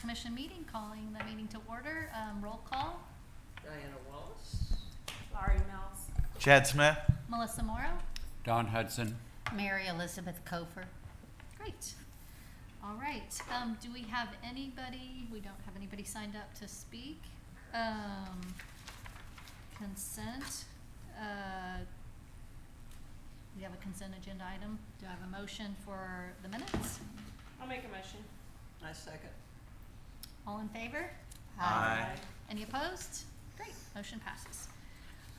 Commission meeting, calling the meeting to order. Roll call. Diana Wallace. Laurie Mills. Chad Smith. Melissa Morrow. Don Hudson. Mary Elizabeth Kofer. Great. All right. Do we have anybody? We don't have anybody signed up to speak. Consent. We have a consent agenda item. Do I have a motion for the minutes? I'll make a motion. I second. All in favor? Aye. Any opposed? Great, motion passes.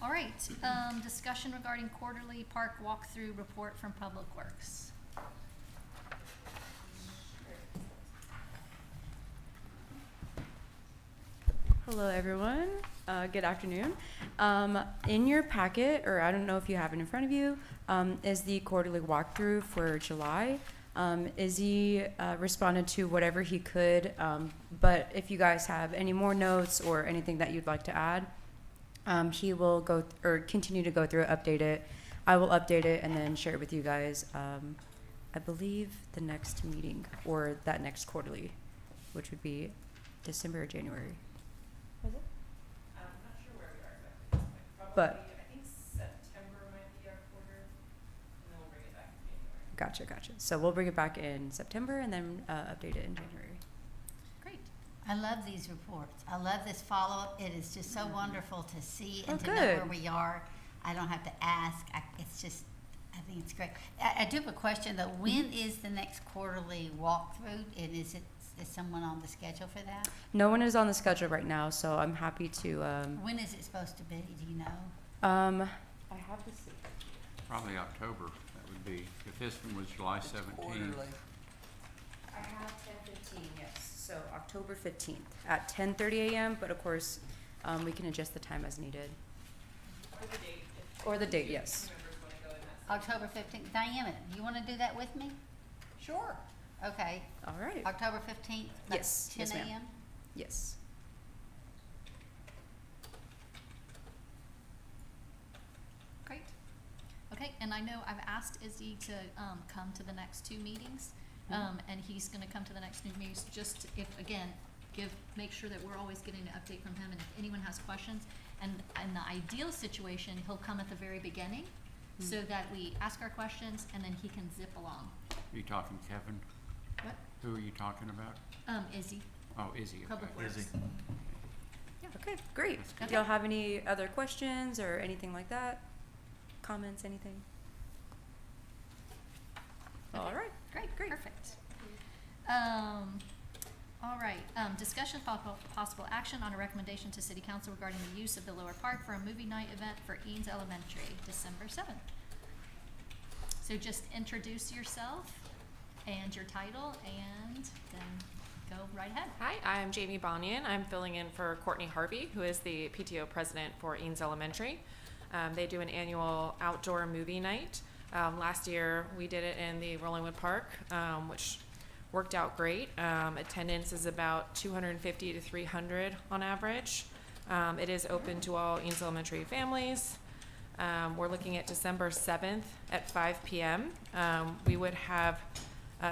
All right, discussion regarding quarterly park walkthrough report from Public Works. Hello, everyone. Good afternoon. In your packet, or I don't know if you have it in front of you, is the quarterly walkthrough for July. Izzy responded to whatever he could, but if you guys have any more notes or anything that you'd like to add, he will go or continue to go through it, update it. I will update it and then share it with you guys. I believe the next meeting or that next quarterly, which would be December or January. I'm not sure where we are exactly. Probably, But- I think September might be our quarter, and then we'll bring it back in January. Gotcha. So we'll bring it back in September and then update it in January. Great. I love these reports. I love this follow-up. It is just so wonderful to see and Oh, to know good. where we are. I don't have to ask. It's just, I think it's great. I do have a question though. When is the next quarterly walkthrough? And is someone on the schedule for that? No one is on the schedule right now, so I'm happy to. When is it supposed to be? Do you know? I have to see. Probably October, that would be, if this one was July It's 17th. quarterly. I have 10:15. Yes. So October 15th at 10:30 a.m. But of course, we can adjust the time as needed. Or the date. Or the date, If yes. members want to go in that. October 15th. Diana, do you want to do that with me? Sure. Okay. All right. October 15th? Yes. 10 Yes, ma'am. a.m.? Yes. Great. Okay, and I know I've asked Izzy to come to the next two meetings, and he's gonna come to the next two meetings, just if, again, make sure that we're always getting an update from him, and if anyone has questions. And in the ideal situation, he'll come at the very beginning, so that we ask our questions, and then he can zip along. Are you talking Kevin? What? Who are you talking about? Izzy, Oh, Izzy, okay. Public Works. Izzy. Okay. Great. That's Do good. y'all have any other questions or anything like that? Comments? Anything? All right. Great, perfect. All right, discussion possible action on a recommendation to city council regarding the use of the lower park for a movie night event for Eanes Elementary, December 7th. So just introduce yourself and your title, and then go right ahead. Hi, I'm Jamie Bonnian. I'm filling in for Courtney Harvey, who is the PTO president for Eanes Elementary. They do an annual outdoor movie night. Last year, we did it in the Rollingwood Park, which worked out great. Attendance is about 250 to 300 on average. It is open to all Eanes Elementary families. We're looking at December 7th at 5 p.m. We would have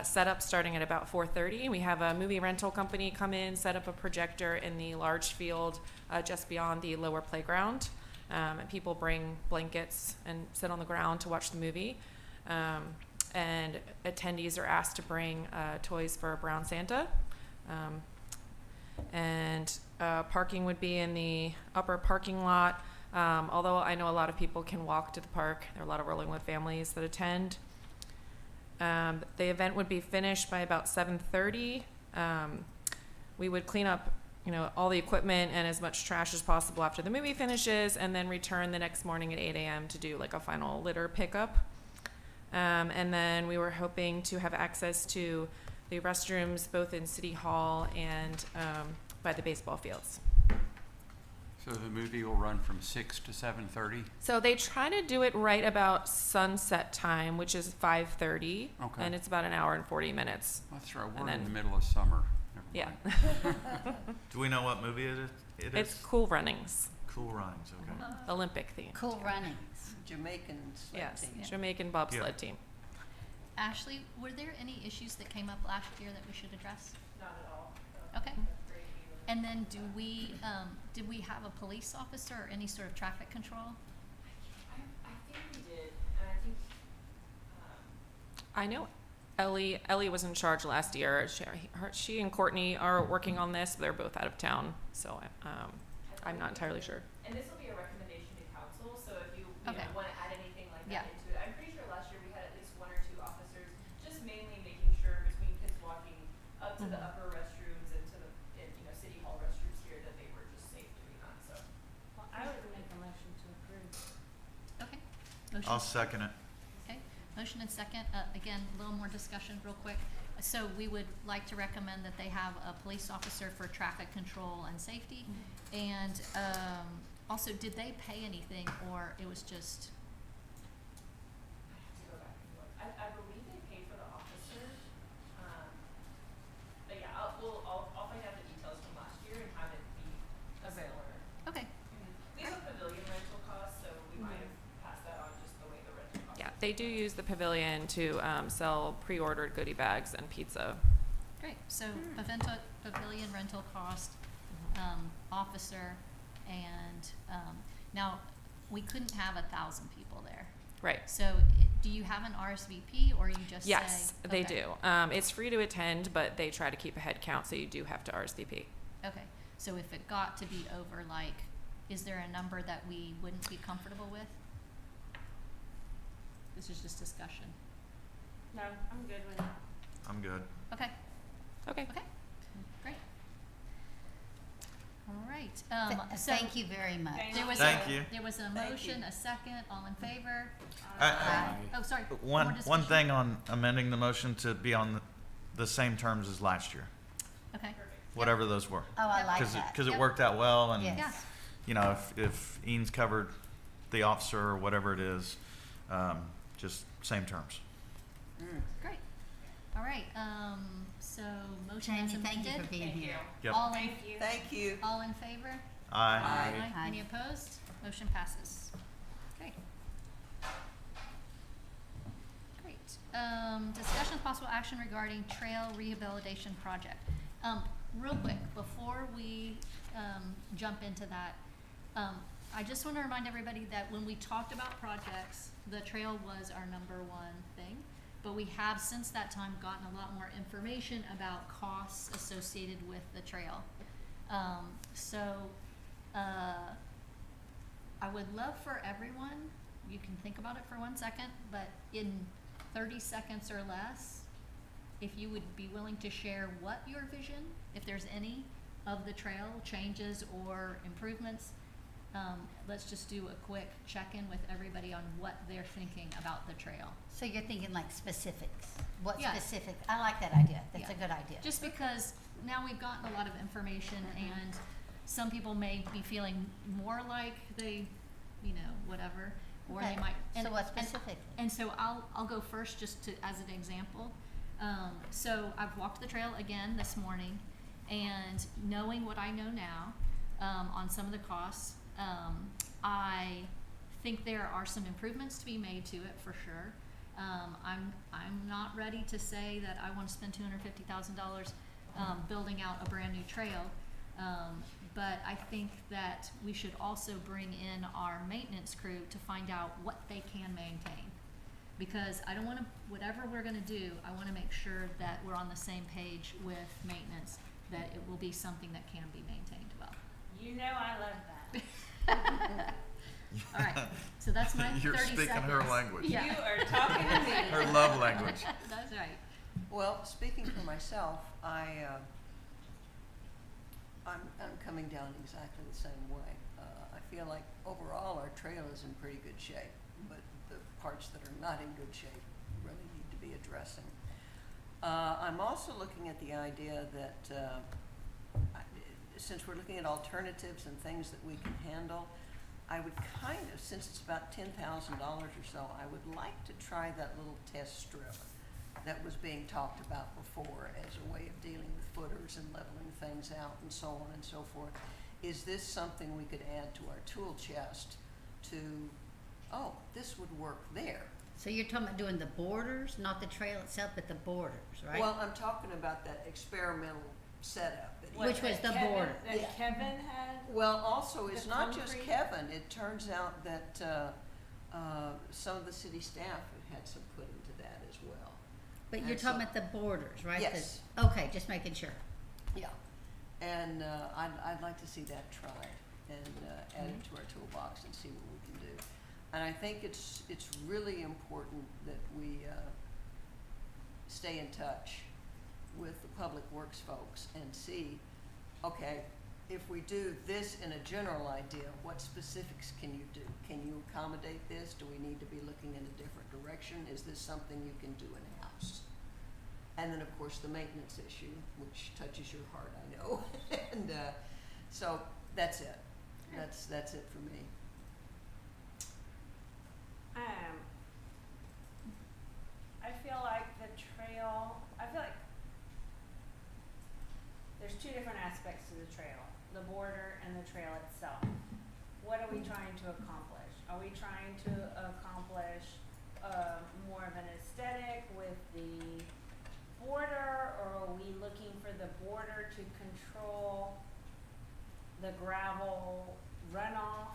setup starting at about 4:30. We have a movie rental company come in, set up a projector in the large field just beyond the lower playground. And people bring blankets and sit on the ground to watch the movie. And attendees are asked to bring toys for Brown Santa. Parking would be in the upper parking lot. Although I know a lot of people can walk to the park. There are a lot of Rollingwood families that attend. The event would be finished by about 7:30. We would clean up, all the equipment and as much trash as possible after the movie finishes, and then return the next morning at 8 a.m. to do like a final litter pickup. And then we were hoping to have access to the restrooms both in City Hall and by the baseball fields. So the movie will run from 6 to 7:30? So they try to do it right about sunset time, which is 5:30. Okay. And it's about an hour and 40 minutes. That's right, And we're in then- the middle of summer. Never Yeah. mind. Do we know what movie it is? It's Cool Runnings, Cool Runnings, okay. Olympic theme. Cool runnings. Jamaican sled Yes, team. Jamaican bobsled Yeah. team. Ashley, were there any issues that came up last year that we should address? Not at all. Okay. That's great. And then did we have a police officer or any sort of traffic control? I think we did, and I think, I know Ellie was in charge last year. She and Courtney are working on this. They're both out of town, so I'm not entirely sure. and this will be a recommendation to council, so if you Okay. know, wanna add anything like Yeah. that into it. I'm pretty sure last year we had at least 1 or 2 officers, just mainly making sure between kids walking up to the Mhm. upper restrooms and to the, city hall restrooms here, that they were just safe doing that, so. Well, I would make a motion to approve. Okay. Motion. I'll second it. Okay, motion and second, again, a little more discussion real quick. So we would like to recommend that they have a police officer for traffic control and safety. And, also, did they pay anything, or it was just, I have to go back and look. I believe they paid for the officer, but yeah, I'll find out the details from last year and have it be a similar. okay, We have a pavilion rental cost, so we might have passed that on just the way the rental cost. Yeah, they do use the pavilion to sell pre-ordered goodie bags and pizza. great. So pavilion rental cost, officer, and, now, we couldn't have 1,000 people there. Right. So do you have an RSVP, or you just say? Yes, they Okay. do. It's free to attend, but they try to keep a head count, so you do have to RSVP. Okay, so if it got to be over, like, is there a number that we wouldn't be comfortable with? This is just discussion. No, I'm good with it. I'm good. Okay, Okay. okay, great. All right, so. Thank you very much. Thank There was Thank a, you. there was a Thank motion, you. a second, all in favor? Aye. Oh, sorry. One more one discussion? thing on amending the motion to be on the same terms as last year, Okay, whatever those were. Oh, I Yep. like Because that. because it Yep. worked out well, and Yes. yeah, you know, if Ian's covered the officer or whatever it is, just same terms. great. All right, so motion Jamie, as thank you for amended. being here. Yep. All in, Thank you. Thank you. all in favor? Aye. Aye. Any opposed? Motion passes. Okay. Great. Discussion of possible action regarding trail rehabilitation project. Real quick, before we, jump into that, I just want to remind everybody that when we talked about projects, the trail was our number one thing. But we have since that time gotten a lot more information about costs associated with the trail. I would love for everyone, you can think about it for 1 second, but in 30 seconds or less, if you would be willing to share what your vision, if there's any, of the trail changes or improvements. Let's just do a quick check-in with everybody on what they're thinking about the trail. So you're thinking like specifics? What Yeah. specific? I like that idea. That's a Yeah. good idea. Just because now we've gotten a lot of information, and some people may be feeling more like they, whatever, or they Okay. might. So what and- specifically? And so I'll go first just as an example. So I've walked the trail again this morning, and knowing what I know now, on some of the costs, I think there are some improvements to be made to it for sure. I'm not ready to say that I want to spend $250,000 building out a brand new trail. But I think that we should also bring in our maintenance crew to find out what they can maintain. Because I don't want to, whatever we're going to do, I want to make sure that we're on the same page with maintenance, that it will be something that can be maintained well. You know I love that. All right, so that's my 30 You're seconds. speaking her language. Yeah. You are talking to me. Her love language. That's right. Well, speaking for myself, I'm coming down exactly the same way. I feel like overall our trail is in pretty good shape, but the parts that are not in good shape really need to be addressing. I'm also looking at the idea that since we're looking at alternatives and things that we can handle, I would kind of, since it's about $10,000 or so, I would like to try that little test strip that was being talked about before as a way of dealing with footers and leveling things out and so on and so forth. Is this something we could add to our tool chest to, oh, this would work there? So you're talking about doing the borders, not the trail itself, but the borders, right? Well, I'm talking about that experimental setup that Which was the Kevin- border. Yeah. That Kevin had? Well, also, it's The not just concrete? Kevin. It turns out that some of the city staff have had some put into that as well. But And you're so- talking about the borders, right? Yes. Okay, just making sure. Yeah. And I'd like to see that tried and add it to our toolbox and see what we can do. And I think it's really important that we stay in touch with the public works folks and see, okay, if we do this in a general idea, what specifics can you do? Can you accommodate this? Do we need to be looking in a different direction? Is this something you can do in-house? And then, of course, the maintenance issue, which touches your heart, I know. And so that's it. That's it for me. I feel like the trail, I feel like there's two different aspects to the trail, the border and the trail itself. What are we trying to accomplish? Are we trying to accomplish more of an aesthetic with the border, or are we looking for the border to control the gravel runoff,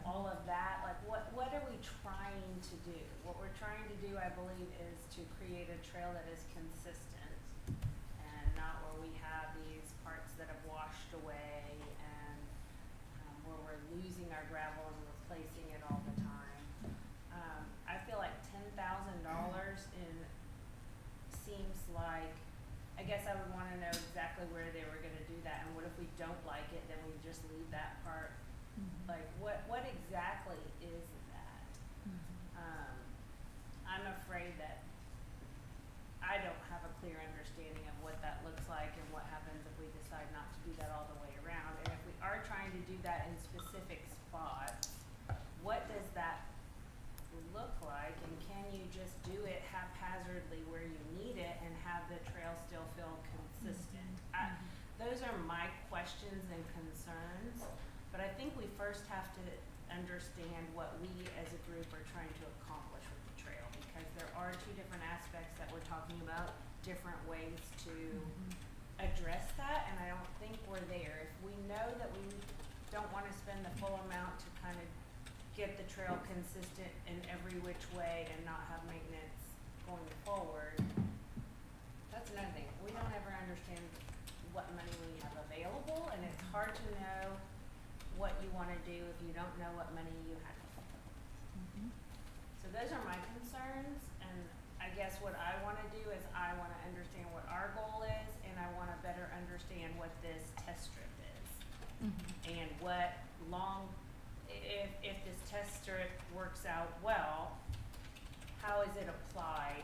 all of that? Like, what are we trying to do? What we're trying to do, I believe, is to create a trail that is consistent and not where we have these parts that have washed away and where we're losing our gravel and replacing it all the time. I feel like $10,000 in seems like, I guess I would wanna know exactly where they were gonna do that, and what if we don't like it, then we just leave that part? Like, what exactly is that? I'm afraid that I don't have a clear understanding of what that looks like and what happens if we decide not to do that all the way around. And if we are trying to do that in specific spots, what does that look like? And can you just do it haphazardly where you need it and have the trail still feel consistent? Those are my questions and concerns, but I think we first have to understand what we as a group are trying to accomplish with the trail, because there are two different aspects that we're talking about, different ways to address that, and I don't think we're there. If we know that we don't wanna spend the full amount to kind of get the trail consistent in every which way and not have maintenance going forward, that's another thing. We don't ever understand what money we have available, and it's hard to know what you wanna do if you don't know what money you have. So those are my concerns, and I guess what I wanna do is I wanna understand what our goal is, and I wanna better understand what this test strip is. And what if this test strip works out well, how is it applied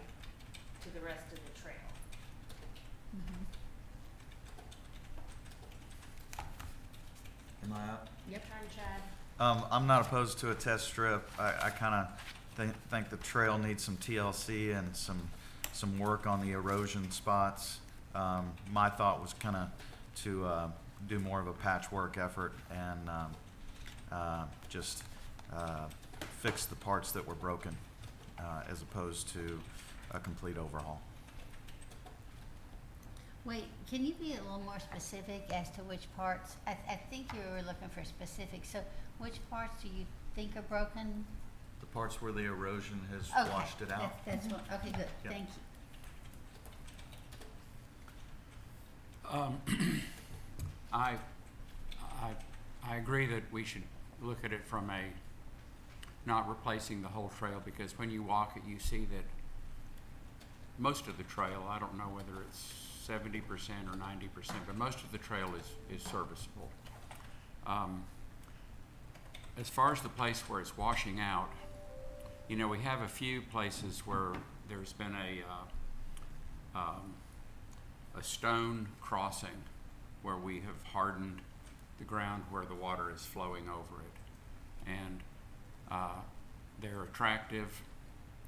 to the rest of the trail? Am I up? Yep. Turn, Chad. I'm not opposed to a test strip. I kind of think the trail needs some TLC and some work on the erosion spots. My thought was kind of to do more of a patchwork effort and just fix the parts that were broken as opposed to a complete overhaul. Wait, can you be a little more specific as to which parts? I think you were looking for specifics, so which parts do you think are broken? The parts where the erosion has Okay, washed it out. That's what, okay, good, Yep. thank you. I agree that we should look at it from a, not replacing the whole trail, because when you walk it, you see that most of the trail, I don't know whether it's 70% or 90%, but most of the trail is serviceable. As far as the place where it's washing out, we have a few places where there's been a stone crossing where we have hardened the ground where the water is flowing over it. And they're attractive.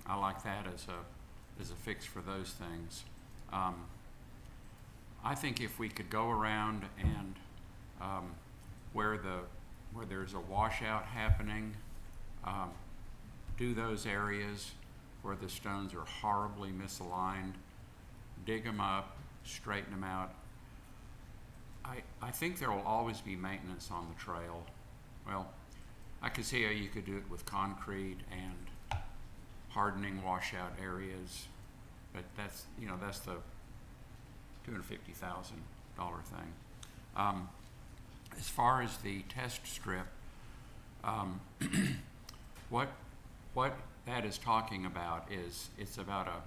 I like that as a fix for those things. I think if we could go around and where there's a washout happening, do those areas where the stones are horribly misaligned, dig them up, straighten them out. I think there will always be maintenance on the trail. Well, I could see how you could do it with concrete and hardening washout areas, but that's, you know, that's the $250,000 thing. As far as the test strip, what that is talking about is it's about a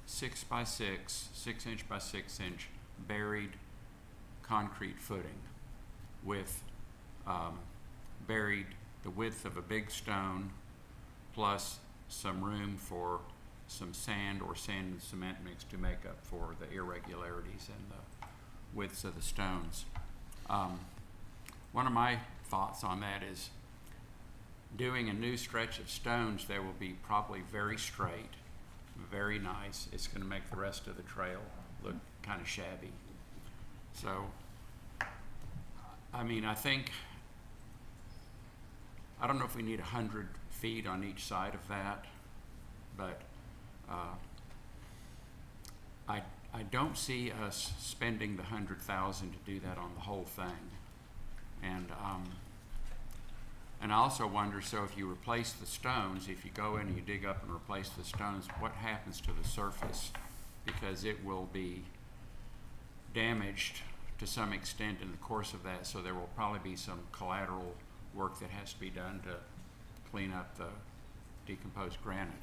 6 by 6 inch by 6 inch buried concrete footing with buried the width of a big stone plus some room for some sand or sand and cement mix to make up for the irregularities in the widths of the stones. One of my thoughts on that is doing a new stretch of stones, they will be probably very straight, very nice. It's going to make the rest of the trail look kind of shabby. So, I mean, I don't know if we need 100 feet on each side of that, but I don't see us spending the $100,000 to do that on the whole thing. And I also wonder, so if you replace the stones, if you go in and you dig up and replace the stones, what happens to the surface? Because it will be damaged to some extent in the course of that, so there will probably be some collateral work that has to be done to clean up the decomposed granite.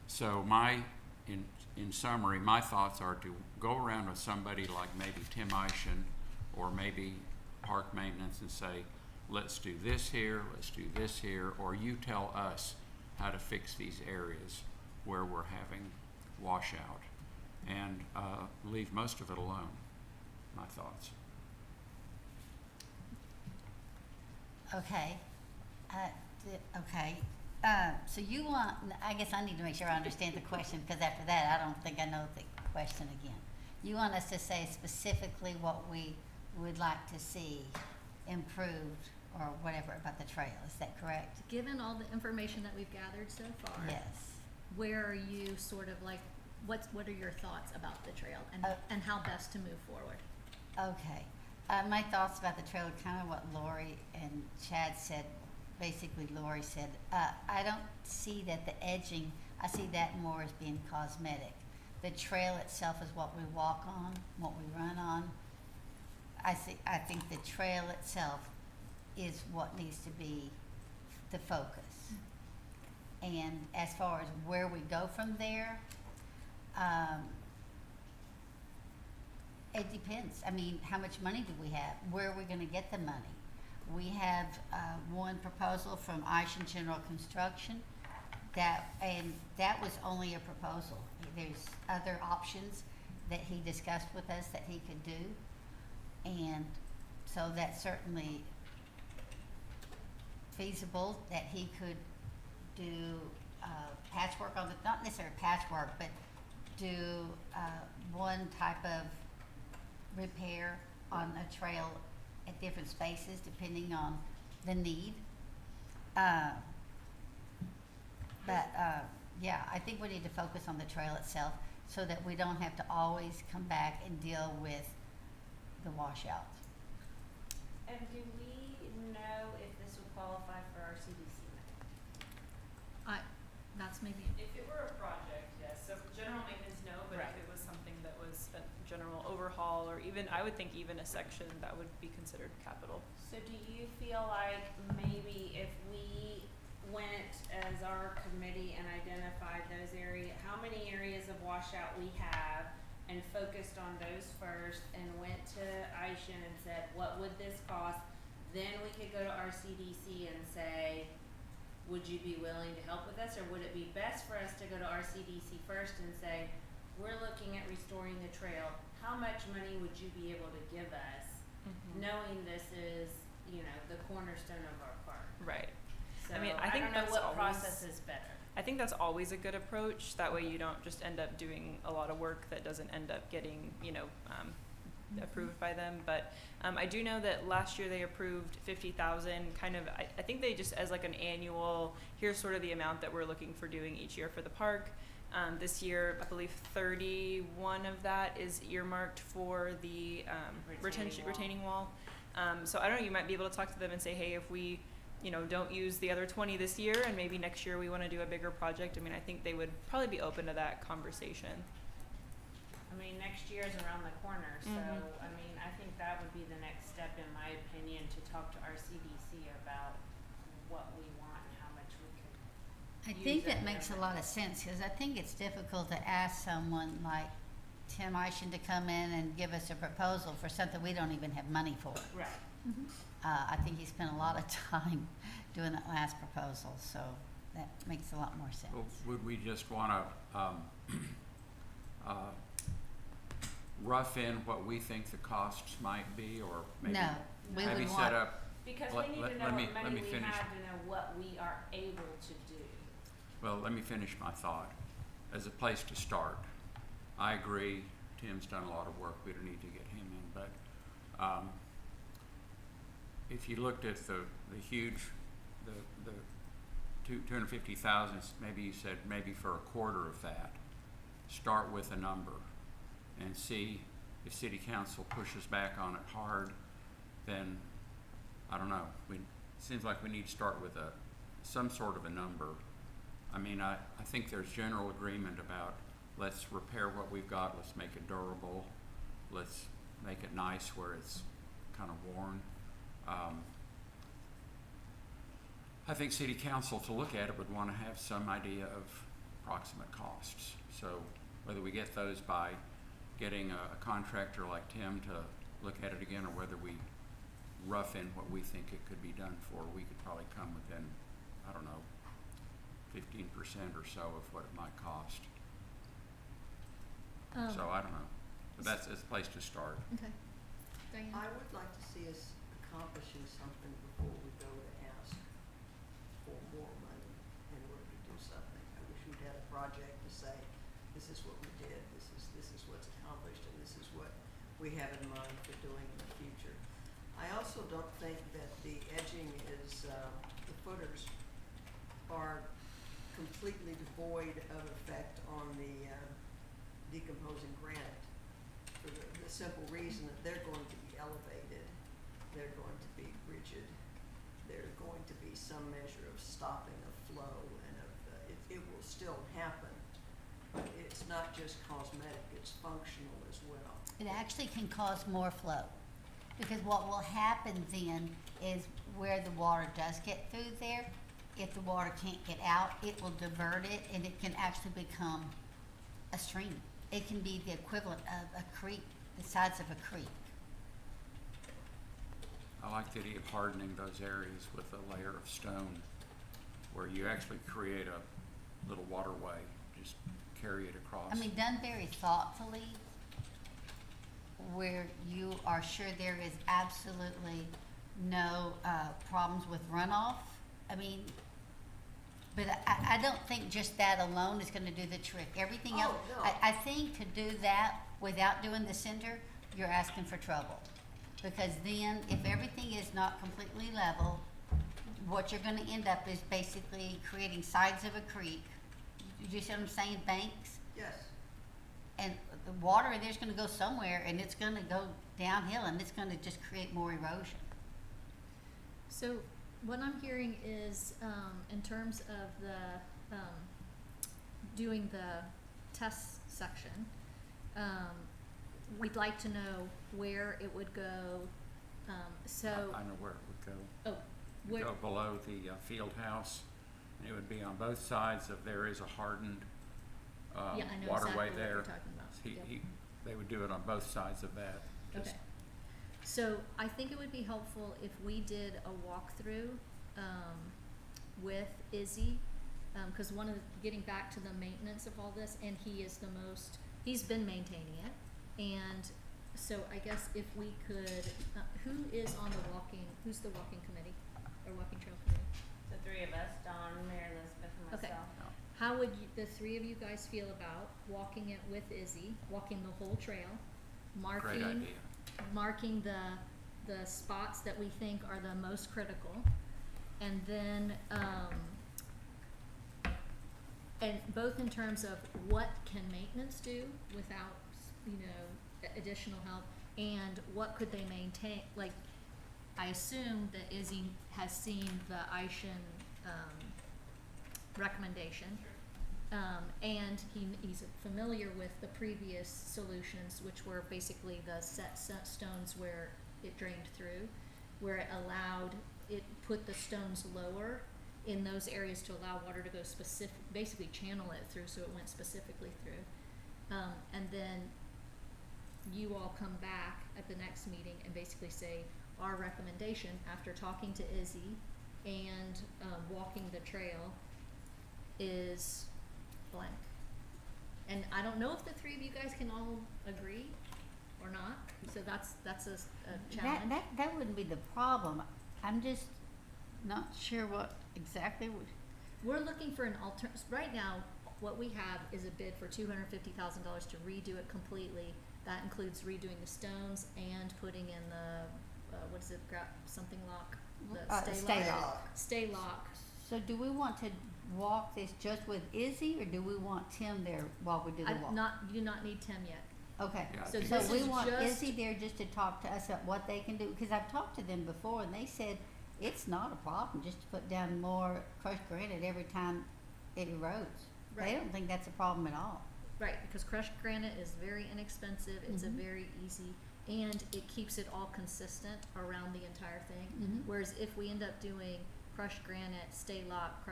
So in summary, my thoughts are to go around with somebody like maybe Tim Eischen or maybe park maintenance and say, let's do this here, let's do this here, or you tell us how to fix these areas where we're having washout, and leave most of it alone. My thoughts. Okay. Okay. So you want, I guess I need to make sure I understand the question, because after that, I don't think I know the question again. You want us to say specifically what we would like to see improved or whatever about the trail, is that correct? Given all the information that we've gathered so far, Yes. where are you sort of like, what are your thoughts about the trail and how best to move forward? Okay. My thoughts about the trail are kind of what Lori and Chad said. Basically, Lori said, I don't see that the edging, I see that more as being cosmetic. The trail itself is what we walk on, what we run on. I think the trail itself is what needs to be the focus. And as far as where we go from there, it depends. I mean, how much money do we have? Where are we going to get the money? We have one proposal from Eischen General Construction, and that was only a proposal. There's other options that he discussed with us that he could do, and so that's certainly feasible that he could do patchwork on the, not necessarily patchwork, but do one type of repair on a trail at different spaces depending on the need. Yeah, I think we need to focus on the trail itself so that we don't have to always come back and deal with the washouts. And do we know if this would qualify for our CDC money? That's maybe, If it were a project, yes, so general maintenance, no, but Right. if it was something that was a general overhaul, or even, I would think even a section, that would be considered capital. So do you feel like maybe if we went as our committee and identified those areas, how many areas of washout we have, and focused on those first, and went to Eischen and said, what would this cost? Then we could go to our CDC and say, would you be willing to help with us, or would it be best for us to go to our CDC first and say, we're looking at restoring the trail, how much money would you be able to give us, knowing this is, you know, the cornerstone of our park? Right. So I mean, I think don't know that's what always- process is better. I think that's always a good approach. That way you don't just end up doing a lot of work that doesn't end up getting, approved by them. But I do know that last year they approved 50,000 kind of, I think they just as like an annual, here's sort of the amount that we're looking for doing each year for the park. This year, I believe 31 of that is earmarked for the retaining wall. So I don't know, you might be able to talk to them and say, hey, if we, don't use the other 20 this year and maybe next year we want to do a bigger project, I mean, I think they would probably be open to that conversation. I mean, next year is around the corner, so, Mhm. I mean, I think that would be the next step, in my opinion, to talk to our CDC about what we want and how much we could I use think it that makes a there. lot of sense, because I think it's difficult to ask someone like Tim Eischen to come in and give us a proposal for something we don't even have money for. Right. I think he spent a lot of time doing that last proposal, so that makes a lot more sense. Well, would we just wanna, rough in what we think the costs might be, or maybe? No, we Maybe would set want, up, Because Let- we need let- to know let me- what let money me we finish. have to know what we are able to do. well, let me finish my thought. As a place to start, I agree, Tim's done a lot of work, we don't need to get him in, but, if you looked at the huge, the 250,000, maybe you said maybe for a quarter of that, start with a number and see if city council pushes back on it hard, then, I don't know, seems like we need to start with some sort of a number. I mean, I think there's general agreement about, let's repair what we've got, let's make it durable, let's make it nice where it's kind of worn. I think city council, to look at it, would want to have some idea of approximate costs. So whether we get those by getting a contractor like Tim to look at it again, or whether we rough in what we think it could be done for, we could probably come within, I don't know, 15% or so of what it might cost. So I don't know, but that's a place to start. Okay. Diane? I would like to see us accomplishing something before we go to ask for more money in order to do something. I wish we'd had a project to say, this is what we did, this is what's accomplished, and this is what we have in mind for doing in the future. I also don't think that the edging is, the footers are completely devoid of effect on the decomposing granite, for the simple reason that they're going to be elevated, they're going to be rigid, there's going to be some measure of stopping of flow, and it will still happen, but it's not just cosmetic, it's functional as well. it actually can cause more flow. Because what will happen then is where the water does get through there, if the water can't get out, it will divert it, and it can actually become a stream. It can be the equivalent of a creek, the size of a creek. I like the idea of hardening those areas with a layer of stone, where you actually create a little waterway, just carry it across. I mean, done very thoughtfully, where you are sure there is absolutely no problems with runoff. I mean, but I don't think just that alone is gonna do the trick. Everything else, Oh, no. I think to do that without doing the cinder, you're asking for trouble. Because then, if everything is not completely level, what you're gonna end up is basically creating sides of a creek. You see what I'm saying, banks? Yes. And the water in there's gonna go somewhere, and it's gonna go downhill, and it's gonna just create more erosion. So what I'm hearing is, in terms of the, doing the test section, we'd like to know where it would go, so, I know where it would go. oh, It would where, go below the field house, and it would be on both sides of, there is a hardened yeah, I know exactly waterway what there. you're talking about. Yep. They would do it on both sides of that. just- Okay. So I think it would be helpful if we did a walkthrough, with Izzy, cause getting back to the maintenance of all this, and he's been maintaining it. And so I guess if we could, who's the walking committee, or walking trail committee? The three of us, Dawn, Mary Elizabeth, and Okay. myself. How would the three of you guys feel about walking it with Izzy, walking the whole trail, Great idea. marking the spots that we think are the most critical, and then, and both in terms of what can maintenance do without, you know, additional help, and what could they maintain, like, I assume that Izzy has seen the Ishan, recommendation. And he's familiar with the previous solutions, which were basically the set stones where it drained through, where it allowed, it put the stones lower in those areas to allow water to go basically channel it through so it went specifically through. And then you all come back at the next meeting and basically say, our recommendation after talking to Izzy and walking the trail is blank. And I don't know if the three of you guys can all agree or not, so that's a challenge. That wouldn't be the problem. I'm just not sure what exactly would. We're looking for an right now, what we have is a bid for $250,000 to redo it completely. That includes redoing the stones and putting in the, what is it, something lock? The stay lock. So do we want to walk this just with Izzy, or do we want Tim there while we do the walk? You do not need Tim yet. Okay, Yeah, I So think so this we is want just- Izzy there just to talk to us about what they can do, because I've talked to them before and they said it's not a problem just to put down more crushed granite every time it erodes. They Right. don't think that's a problem at all. Right, because crushed granite is very inexpensive, it's a Mhm. very easy, and it keeps it all consistent around the entire thing. Mhm. Whereas if we end up doing crushed granite, stay lock,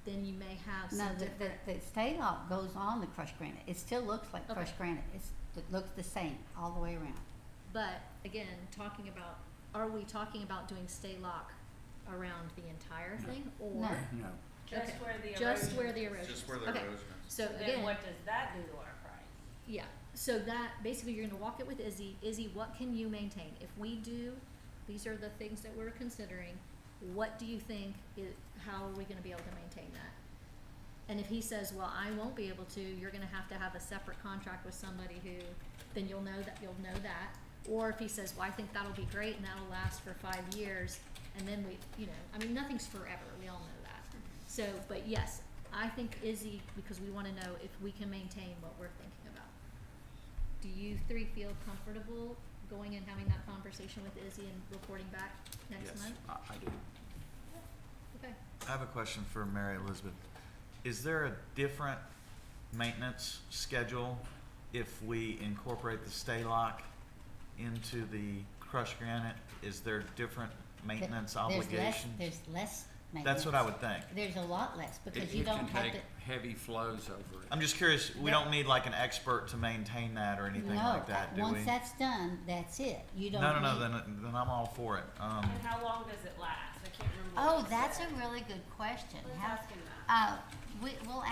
then you may have No, some different. the stay lock goes on the crushed granite. It still looks like Okay. crushed granite. It looks the same all the way around. But again, are we talking about doing stay lock around the entire thing, or? No. No. Just Okay. where the erosion. Just where the erosion. Just where the Okay. erosion is. So Then again, what does that do to our price? yeah, so that, basically you're gonna walk it with Izzy. Izzy, what can you maintain? If we do, these are the things that we're considering, what do you think how are we gonna be able to maintain that? And if he says, well, I won't be able to, you're gonna have to have a separate contract with somebody who, then you'll know that. Or if he says, well, I think that'll be great and that'll last for 5 years, and then nothing's forever, we all know that. So, but yes, I think Izzy, because we wanna know if we can maintain what we're thinking about. Do you three feel comfortable going and having that conversation with Izzy and reporting back next Yes, month? I do. Okay. I have a question for Mary Elizabeth. Is there a different maintenance schedule if we incorporate the stay lock into the crushed granite? Is there different maintenance obligations? There's less maintenance. That's what I would think. There's a lot less because It you don't can have take to. heavy flows over it. I'm just curious, we don't need like an expert to maintain that or anything like that, do we? Once that's done, that's it. You don't No, need. then I'm all for it. And how long does it last? I can't remember. what Oh, you that's a said. really good question. Let's How- ask him that. we'll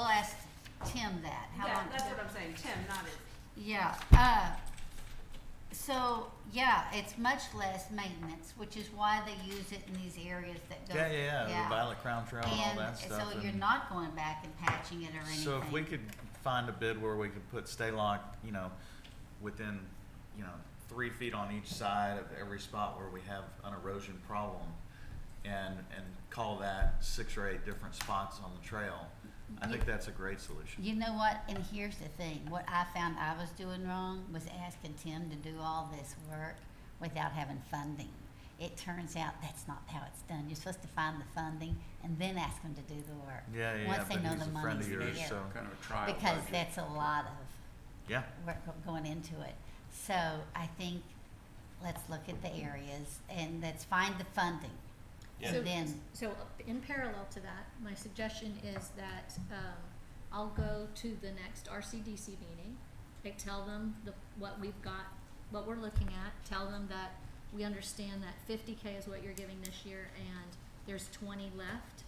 ask Tim that. How Yeah, long? that's what I'm saying, Tim, not his. Yeah, so, yeah, it's much less maintenance, which is why they use it in these areas that go. Yeah, the Violet Crown Trail and all that And stuff. so you're and- not going back and patching it or anything. So if we could find a bid where we could put stay lock, within, 3 feet on each side of every spot where we have an erosion problem, and call that 6 or 8 different spots on the trail, I think that's a great solution. You know what, and here's the thing, what I found I was doing wrong was asking Tim to do all this work without having funding. It turns out that's not how it's done. You're supposed to find the funding and then ask them to do the work. Yeah, Once they but know he's the a friend money's of yours, there. so, Kind of a trial Because budget. that's a lot of yeah. work going into it. So I think let's look at the areas and let's find the funding. Yeah. And then, So in parallel to that, my suggestion is that I'll go to the next RCDC meeting, tell them what we've got, what we're looking at, tell them that we understand that 50K is what you're giving this year and there's 20 left,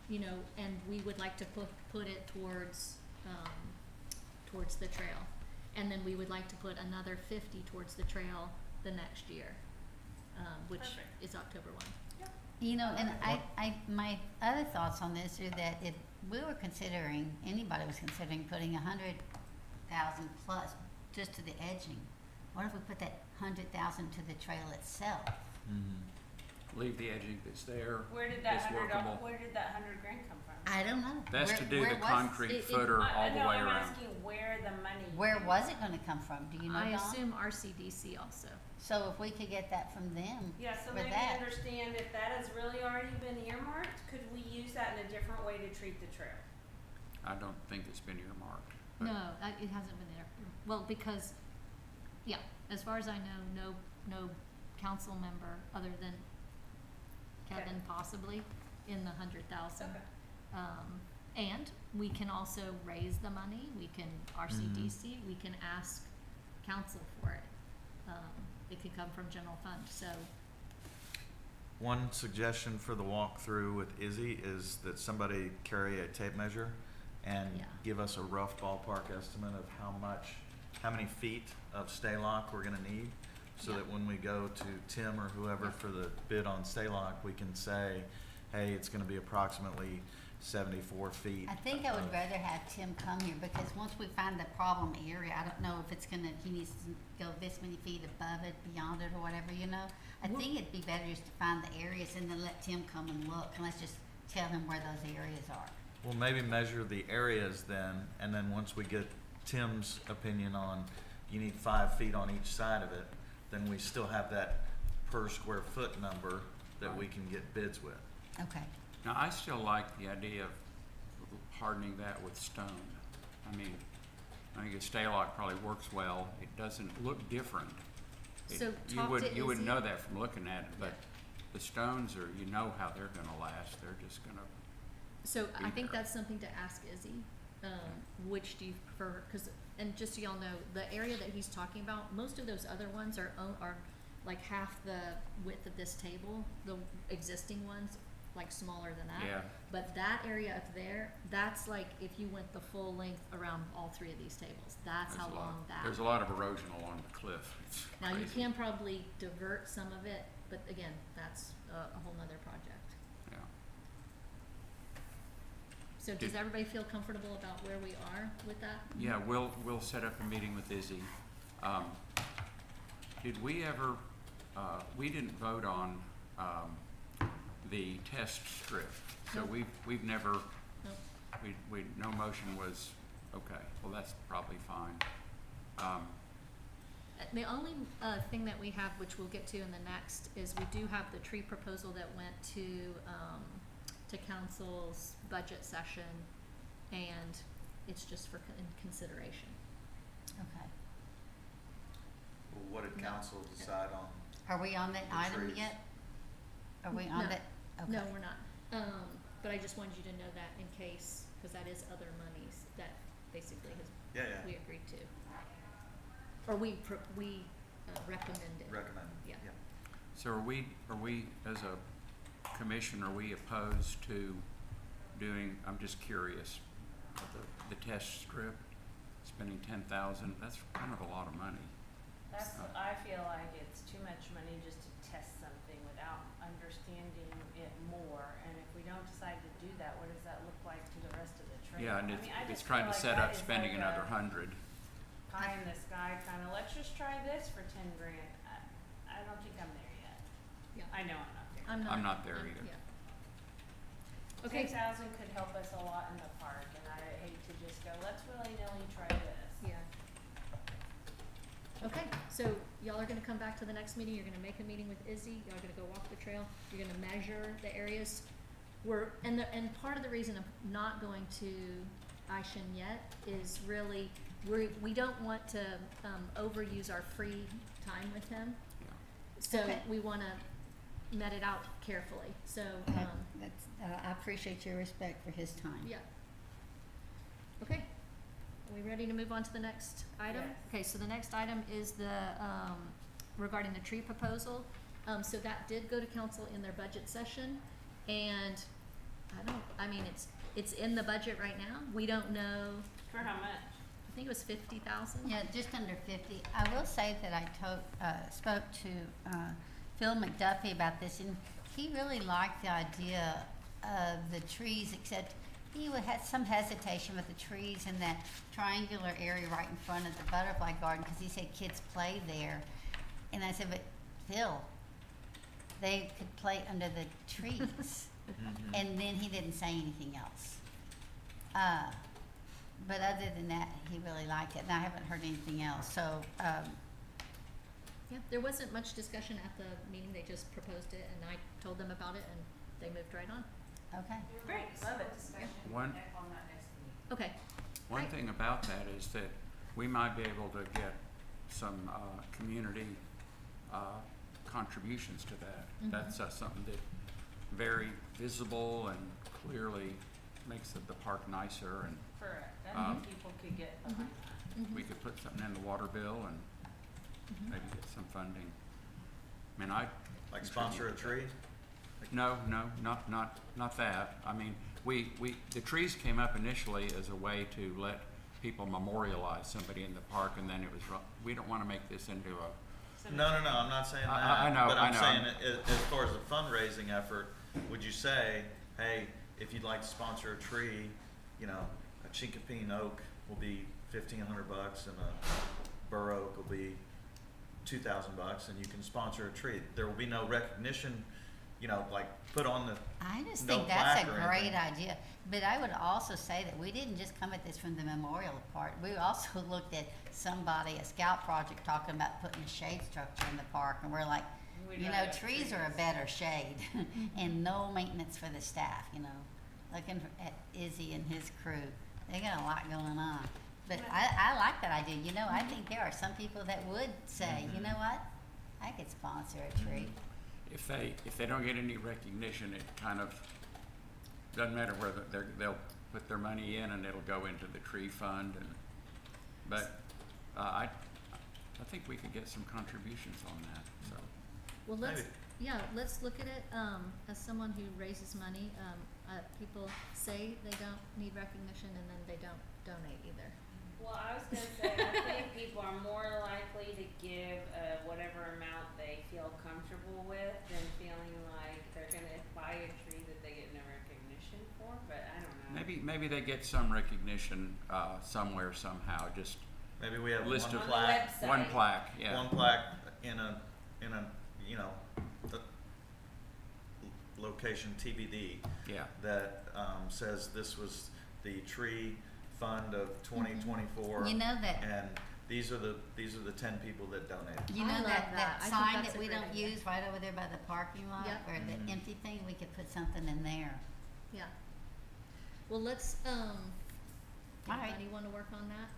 and we would like to put it towards the trail. And then we would like to put another 50 towards the trail the next year, which Perfect. is October 1. and my other thoughts on this are that if we were considering, anybody was considering putting 100,000 plus just to the edging, what if we put that 100,000 to the trail itself? Mhm. leave the edging that's there. Where did that It's workable. where did that $100,000 come from? I don't know. That's to do Where the was- concrete footer all the No, way I'm around. asking where the money. Where was it gonna come from? Do you know, I Dawn? assume RCDC also. So if we could get that from them, Yeah, so for maybe that. understand if that has really already been earmarked, could we use that in a different way to treat the trail? I don't think it's been earmarked. but- No, it hasn't been there. Well, because, yeah, as far as I know, no council member other than Kevin Okay. possibly in the 100,000. Okay. And we can also raise the money, we can RCDC, we can ask council for it. It could come from general fund, so, One suggestion for the walkthrough with Izzy is that somebody carry a tape measure and Yeah. give us a rough ballpark estimate of how many feet of stay lock we're gonna need, so Yeah. that when we go to Tim or whoever Yeah. for the bid on stay lock, we can say, hey, it's gonna be approximately 74 feet. I think I would of- rather have Tim come here, because once we find the problem area, I don't know if it's gonna, he needs to go this many feet above it, beyond it, or whatever, you know? I Well- think it'd be better just to find the areas and then let Tim come and look, and let's just tell him where those areas are. We'll maybe measure the areas then, and then once we get Tim's opinion on, you need 5 feet on each side of it, then we still have that per square foot number that we can get bids with. Okay. Now, I still like the idea of hardening that with stone. I mean, I think a stay lock probably works well. It doesn't look different. So talk to You wouldn't Izzy. know that from looking at it, but the stones are, you know how they're gonna last. They're just gonna, so I Be think there. that's something to ask Izzy. Which do you prefer, and just so y'all know, the area that he's talking about, most of those other ones are like half the width of this table, the existing ones, like smaller than that. yeah. But that area up there, that's like if you went the full length around all 3 of these tables, that's how There's a lot- long that. There's a lot of erosion along the cliff. It's Now, you crazy. can probably divert some of it, but again, that's a whole nother project. Yeah. So does Did- everybody feel comfortable about where we are with that? Yeah, we'll set up a meeting with Izzy. Did we ever, we didn't vote on, the test strip, so Nope. we've never, Nope. no motion was, okay, well, that's probably fine. The only thing that we have, which we'll get to in the next, is we do have the tree proposal that went to council's budget session, and it's just for in consideration. Okay. Well, what did No. council decide on? Are we on that The item trees. yet? Are we on No. that? Okay. No, we're not. But I just wanted you to know that in case, because that is other monies that basically Yeah, we agreed to. Or we recommended. Recommend. Yeah. So are we, as a commission, are we opposed to doing, I'm just curious, the test strip, spending 10,000, that's kind of a lot of money. That's, I feel like it's too much money just to test something without understanding it more, and if we don't decide to do that, what does that look like to the rest of the trail? Yeah, and I mean, I it's just trying feel to like set that up is spending like another a 100. Pie in the sky kind of, let's just try this for 10 grand. I don't think I'm there yet. Yeah. I know I'm not there. I'm not there either. Yeah. Okay. 10,000 could help us a lot in the park, and I hate to just go, let's willy-nilly try this. Yeah. Okay, so y'all are gonna come back to the next meeting, you're gonna make a meeting with Izzy, y'all are gonna go walk the trail, you're gonna measure the areas. And part of the reason I'm not going to Aishan yet is really, we don't want to, overuse our free time with him. Yeah. So Okay. we wanna met it out carefully, so, That's, I appreciate your respect for his time. yeah. Okay, are we ready to move on to the next item? Yes. Okay, so the next item is the, regarding the tree proposal. So that did go to council in their budget session, and it's in the budget right now. We don't know, For how much? I think it was 50,000. Yeah, just under 50. I will say that I spoke to Phil McDuffie about this, and he really liked the idea of the trees, except he had some hesitation with the trees in that triangular area right in front of the butterfly garden, because he said kids play there. And I said, but Phil, they could play under the trees. Mhm. And then he didn't say anything else. But other than that, he really liked it, and I haven't heard anything else, so, Yeah, there wasn't much discussion at the meeting, they just proposed it, and I told them about it, and they moved right on. okay. Great, love it. One, Okay, one Great. thing about that is that we might be able to get some, community, contributions to that. Mhm. That's, something that very visible and clearly makes the park nicer, and Correct, I Um, think people could get behind that. mhm, we could put something in the water bill and mhm. maybe get some funding. I mean, I. Like sponsor a tree? No, not that. I mean, the trees came up initially as a way to let people memorialize somebody in the park, and then it was, we don't wanna make this into a, No, I'm not saying that. I know, But I I'm know. saying, as far as a fundraising effort, would you say, hey, if you'd like to sponsor a tree, you know, a Chinkapine oak will be $1,500 and a bur oak will be $2,000, and you can sponsor a tree. There will be no recognition, you know, like put on the, I just No think that's a plaque or great anything. idea, but I would also say that we didn't just come at this from the memorial part. We also looked at somebody, a scout project, talking about putting a shade structure in the park, and we're like, We'd you know, rather have trees are a better shade, and no maintenance for the staff, you know. Looking at Izzy and his crew, they got a lot going on. But I like that idea, you know, I think there are some people that would say, you know what, I could sponsor a tree. if they don't get any recognition, it kind of, doesn't matter whether they'll put their money in and it'll go into the tree fund, and, but, I think we could get some contributions on that, so. Well, let's, Maybe. yeah, let's look at it, as someone who raises money, people say they don't need recognition and then they don't donate either. Well, I was gonna say, I think people are more likely to give, whatever amount they feel comfortable with than feeling like they're gonna buy a tree that they get no recognition for, but I don't know. Maybe they get some recognition, somewhere, somehow, just maybe we have list one of On the plaque, website. one plaque, yeah. one plaque in a, you know, location TBD Yeah, that, says this was the tree fund of 2024. You know that, And these are the 10 people that donated. you I know love that, that. I think sign that's that a we great don't idea. use right over there by the parking lot, Yep. or the Mhm. empty thing, we could put something in there. Yeah. Well, let's, All right. anybody wanna work on that?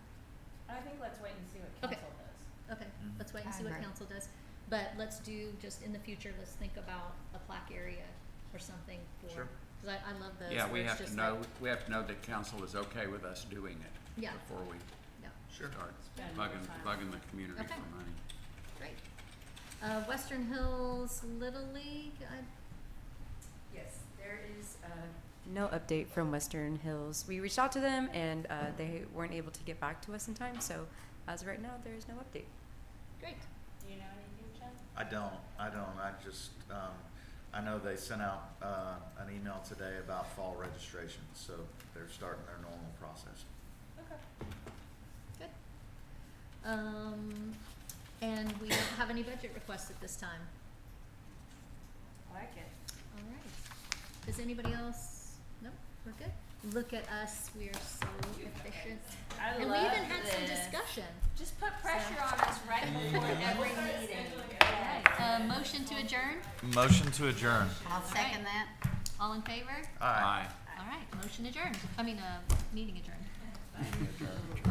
I think let's wait and see what Okay. council does. Okay, Mhm. let's wait and I see what agree. council does, but let's do, just in the future, let's think about a plaque area or something for, Sure. cause I love those yeah, where we it's have to just know, like, we have to know that council is okay with us doing it Yeah. before we yeah, Sure. start Spend more time. bugging the community Okay. for money. great. Western Hills Little League, Yes, there is no update from Western Hills. We reached out to them and they weren't able to get back to us in time, so as of right now, there is no update. great. Do you know anything, Jen? I don't. I just, I know they sent out, an email today about fall registration, so they're starting their normal process. Okay. Good. And we don't have any budget requests at this time. Like it. All right. Does anybody else? No, we're good. Look at us, we are so efficient. I And we love even had some this. discussion. Just put pressure on us right before every meeting. Motion to adjourn? Motion to adjourn. I'll second that. All in favor? Aye. All right, motion adjourned. Meeting adjourned. Aye.